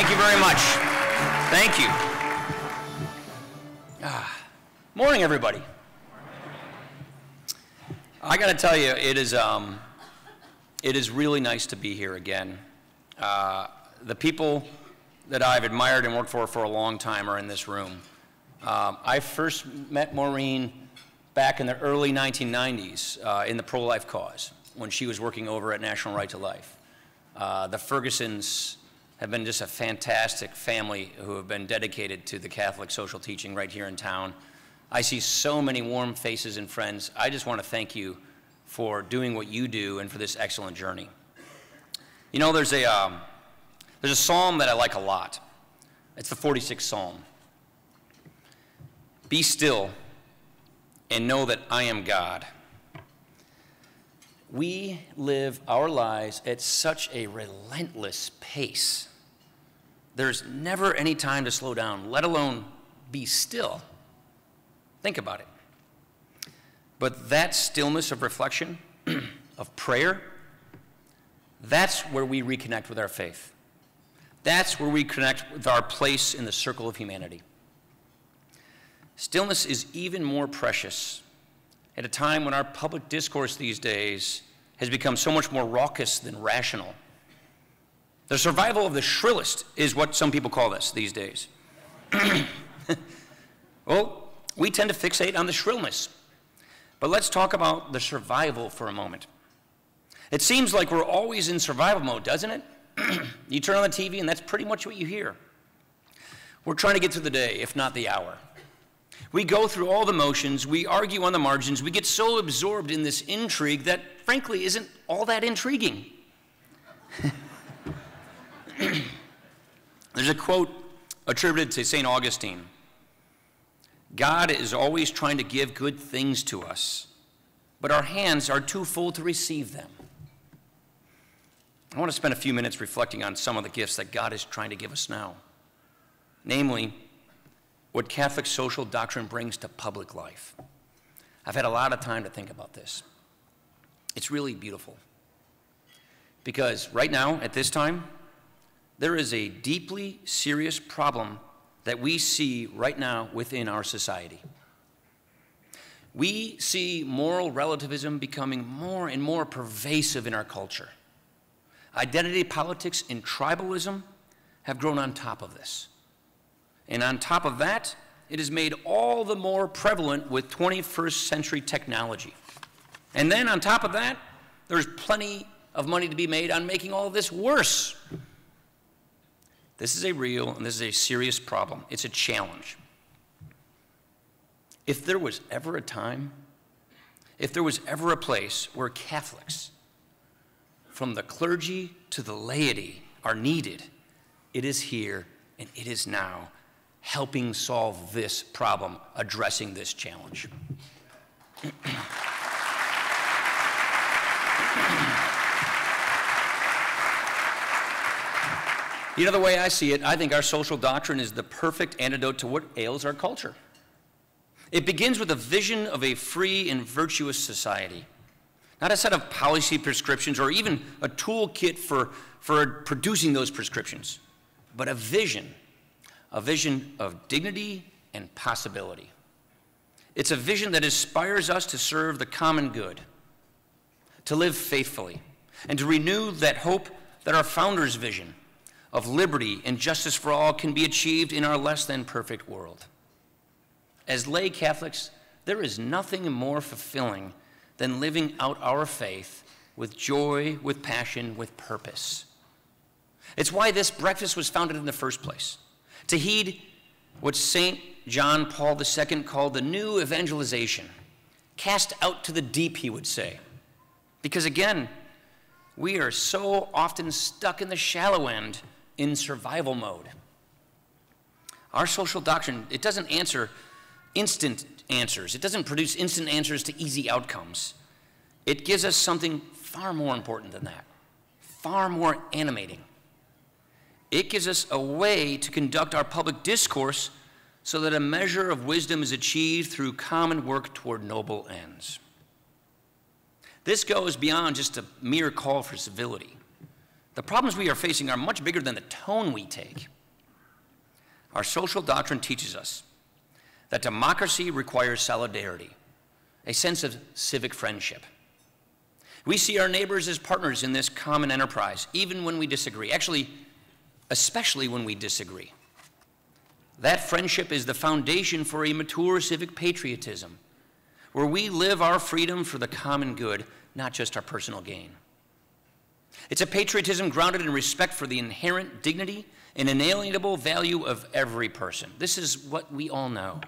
Thank you very much. Thank you. Morning, everybody. I got to tell you, it is really nice to be here again. The people that I've admired and worked for a long time are in this room. I first met Maureen back in the early 1990s in the pro-life cause when she was working over at National Right to Life. The Fergusons have been just a fantastic family who have been dedicated to the Catholic social teaching right here in town. I see so many warm faces and friends. I just want to thank you for doing what you do and for this excellent journey. You know, there's a psalm that I like a lot. It's the 46th Psalm. Be still and know that I am God. We live our lives at such a relentless pace. There's never any time to slow down, let alone be still. Think about it. But that stillness of reflection, of prayer, that's where we reconnect with our faith. That's where we connect with our place in the circle of humanity. Stillness is even more precious at a time when our public discourse these days has become so much more raucous than rational. The survival of the shrillest is what some people call this these days. Well, we tend to fixate on the shrillness. But let's talk about the survival for a moment. It seems like we're always in survival mode, doesn't it? You turn on the TV and that's pretty much what you hear. We're trying to get through the day, if not the hour. We go through all the motions, we argue on the margins, we get so absorbed in this intrigue that frankly isn't all that intriguing. There's a quote attributed to St. Augustine. God is always trying to give good things to us, but our hands are too full to receive them. I want to spend a few minutes reflecting on some of the gifts that God is trying to give us now. Namely, what Catholic social doctrine brings to public life. I've had a lot of time to think about this. It's really beautiful. Because right now, at this time, there is a deeply serious problem that we see right now within our society. We see moral relativism becoming more and more pervasive in our culture. Identity politics and tribalism have grown on top of this. And on top of that, it is made all the more prevalent with 21st century technology. And then on top of that, there's plenty of money to be made on making all of this worse. This is a real and this is a serious problem. It's a challenge. If there was ever a time, if there was ever a place where Catholics, from the clergy to the laity, are needed, it is here and it is now, helping solve this problem, addressing this challenge. You know, the way I see it, I think our social doctrine is the perfect antidote to what ails our culture. It begins with a vision of a free and virtuous society, not a set of policy prescriptions or even a toolkit for producing those prescriptions, but a vision of dignity and possibility. It's a vision that inspires us to serve the common good, to live faithfully, and to renew that hope that our founders' vision of liberty and justice for all can be achieved in our less than perfect world. As lay Catholics, there is nothing more fulfilling than living out our faith with joy, with passion, with purpose. It's why this breakfast was founded in the first place, to heed what St. John Paul II called the new evangelization, cast out to the deep, he would say. Because again, we are so often stuck in the shallow end in survival mode. Our social doctrine, it doesn't answer instant answers. It doesn't produce instant answers to easy outcomes. It gives us something far more important than that, far more animating. It gives us a way to conduct our public discourse so that a measure of wisdom is achieved through common work toward noble ends. This goes beyond just a mere call for civility. The problems we are facing are much bigger than the tone we take. Our social doctrine teaches us that democracy requires solidarity, a sense of civic friendship. We see our neighbors as partners in this common enterprise, even when we disagree. Actually, especially when we disagree. That friendship is the foundation for a mature civic patriotism, where we live our freedom for the common good, not just our personal gain. It's a patriotism grounded in respect for the inherent dignity and inalienable value of every person. This is what we all know.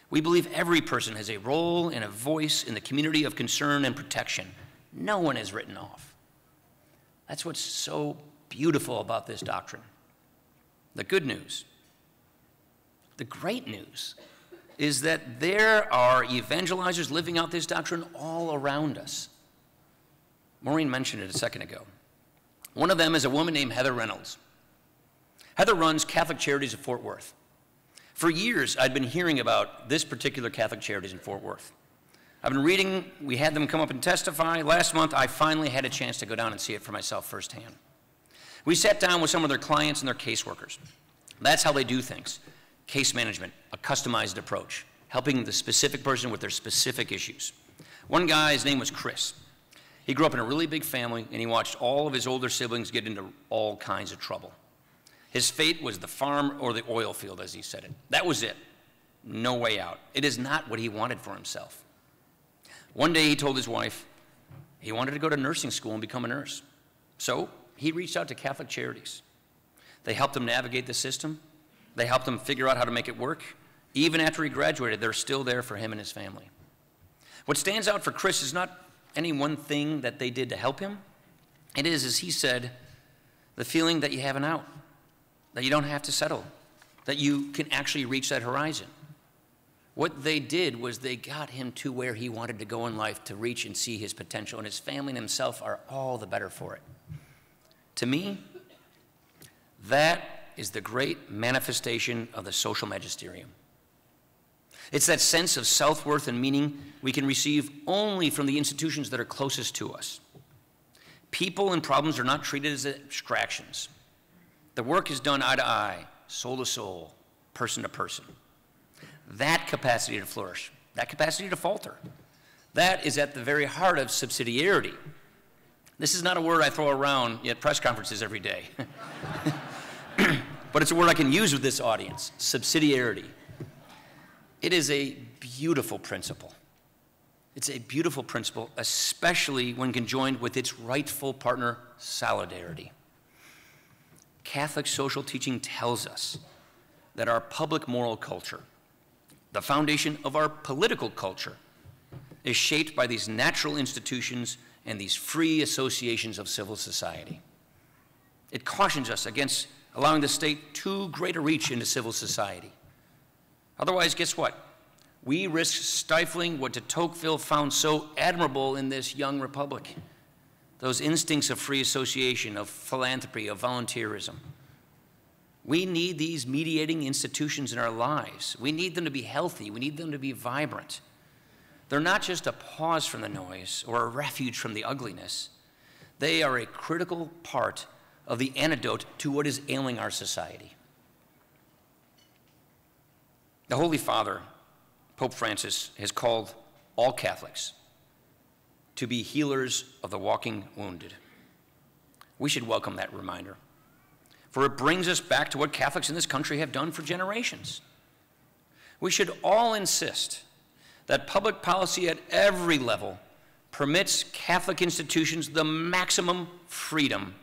We believe every person has a role and a voice in the community of concern and protection. No one is written off. That's what's so beautiful about this doctrine. The good news, the great news, is that there are evangelizers living out this doctrine all around us. Maureen mentioned it a second ago. One of them is a woman named Heather Reynolds. Heather runs Catholic Charities of Fort Worth. For years, I'd been hearing about this particular Catholic Charities in Fort Worth. I've been reading, we had them come up and testify. Last month, I finally had a chance to go down and see it for myself firsthand. We sat down with some of their clients and their caseworkers. That's how they do things. Case management, a customized approach, helping the specific person with their specific issues. One guy's name was Chris. He grew up in a really big family, and he watched all of his older siblings get into all kinds of trouble. His fate was the farm or the oil field, as he said it. That was it. No way out. It is not what he wanted for himself. One day he told his wife he wanted to go to nursing school and become a nurse. So he reached out to Catholic Charities. They helped him navigate the system. They helped him figure out how to make it work. Even after he graduated, they're still there for him and his family. What stands out for Chris is not any one thing that they did to help him. It is, as he said, the feeling that you have an out, that you don't have to settle, that you can actually reach that horizon. What they did was they got him to where he wanted to go in life to reach and see his potential, and his family and himself are all the better for it. To me, that is the great manifestation of the social magisterium. It's that sense of self-worth and meaning we can receive only from the institutions that are closest to us. People and problems are not treated as abstractions. The work is done eye to eye, soul to soul, person to person. That capacity to flourish, that capacity to falter, that is at the very heart of subsidiarity. This is not a word I throw around at press conferences every day. But it's a word I can use with this audience, subsidiarity. It is a beautiful principle. It's a beautiful principle, especially when conjoined with its rightful partner, solidarity. Catholic social teaching tells us that our public moral culture, the foundation of our political culture, is shaped by these natural institutions and these free associations of civil society. It cautions us against allowing the state too great a reach into civil society. Otherwise, guess what? We risk stifling what de Tocqueville found so admirable in this young republic, those instincts of free association, of philanthropy, of volunteerism. We need these mediating institutions in our lives. We need them to be healthy. We need them to be vibrant. They're not just a pause from the noise or a refuge from the ugliness. They are a critical part of the antidote to what is ailing our society. The Holy Father, Pope Francis, has called all Catholics to be healers of the walking wounded. We should welcome that reminder, for it brings us back to what Catholics in this country have done for generations. We should all insist that public policy at every level permits Catholic institutions the maximum freedom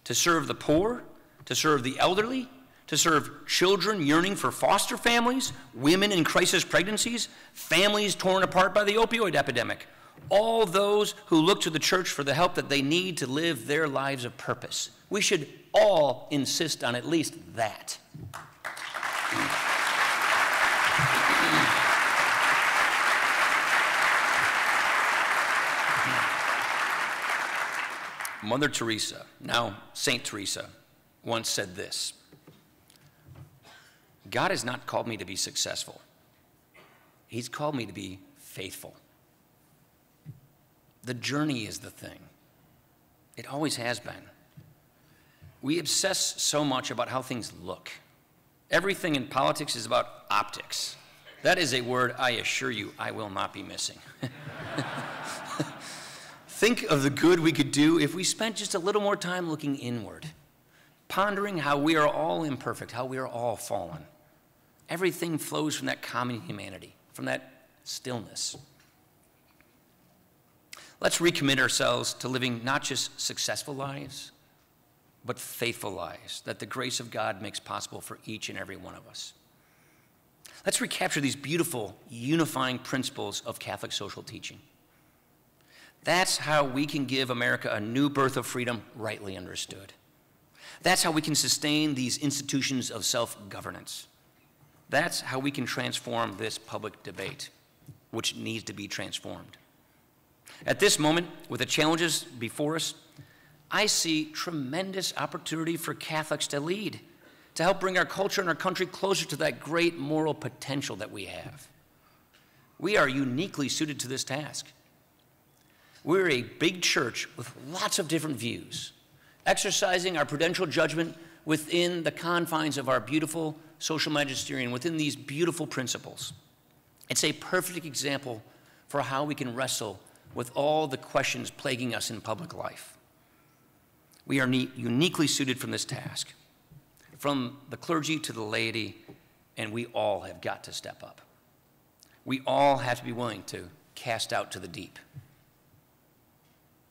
to serve the poor, to serve the elderly, to serve children yearning for foster families, women in crisis pregnancies, families torn apart by the opioid epidemic, all those who look to the church for the help that they need to live their lives of purpose. We should all insist on at least that. Mother Teresa, now Saint Teresa, once said this: God has not called me to be successful. He's called me to be faithful. The journey is the thing. It always has been. We obsess so much about how things look. Everything in politics is about optics. That is a word I assure you I will not be missing. Think of the good we could do if we spent just a little more time looking inward, pondering how we are all imperfect, how we are all fallen. Everything flows from that common humanity, from that stillness. Let's recommit ourselves to living not just successful lives, but faithful lives that the grace of God makes possible for each and every one of us. Let's recapture these beautiful, unifying principles of Catholic social teaching. That's how we can give America a new birth of freedom, rightly understood. That's how we can sustain these institutions of self-governance. That's how we can transform this public debate, which needs to be transformed. At this moment, with the challenges before us, I see tremendous opportunity for Catholics to lead, to help bring our culture and our country closer to that great moral potential that we have. We are uniquely suited to this task. We're a big church with lots of different views, exercising our prudential judgment within the confines of our beautiful social magisterium, within these beautiful principles. It's a perfect example for how we can wrestle with all the questions plaguing us in public life. We are uniquely suited for this task, from the clergy to the laity, and we all have got to step up. We all have to be willing to cast out to the deep.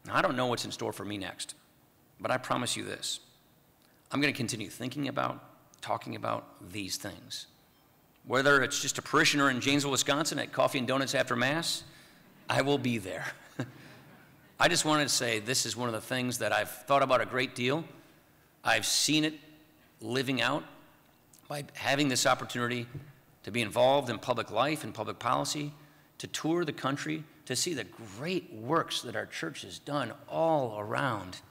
Now, I don't know what's in store for me next, but I promise you this. I'm going to continue thinking about, talking about these things. Whether it's just a parishioner in Janesville, Wisconsin at Coffee and Donuts after Mass, I will be there. I just wanted to say this is one of the things that I've thought about a great deal. I've seen it living out by having this opportunity to be involved in public life and public policy, to tour the country, to see the great works that our church has done all around.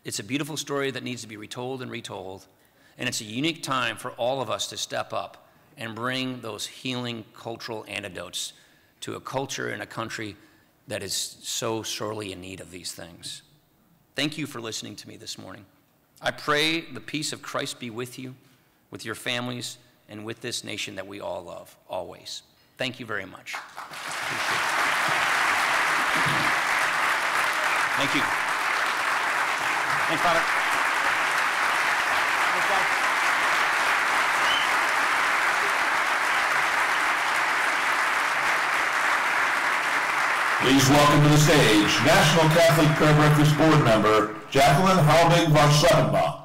It's a beautiful story that needs to be retold and retold, and it's a unique time for all of us to step up and bring those healing cultural antidotes to a culture and a country that is so sorely in need of these things. Thank you for listening to me this morning. I pray the peace of Christ be with you, with your families, and with this nation that we all love, always. Thank you very much. Thank you. Thanks, Father. Thanks, Father. Please welcome to the stage National Catholic Prayer Breakfast Board member Jacqueline Halbig von Schleppenbach.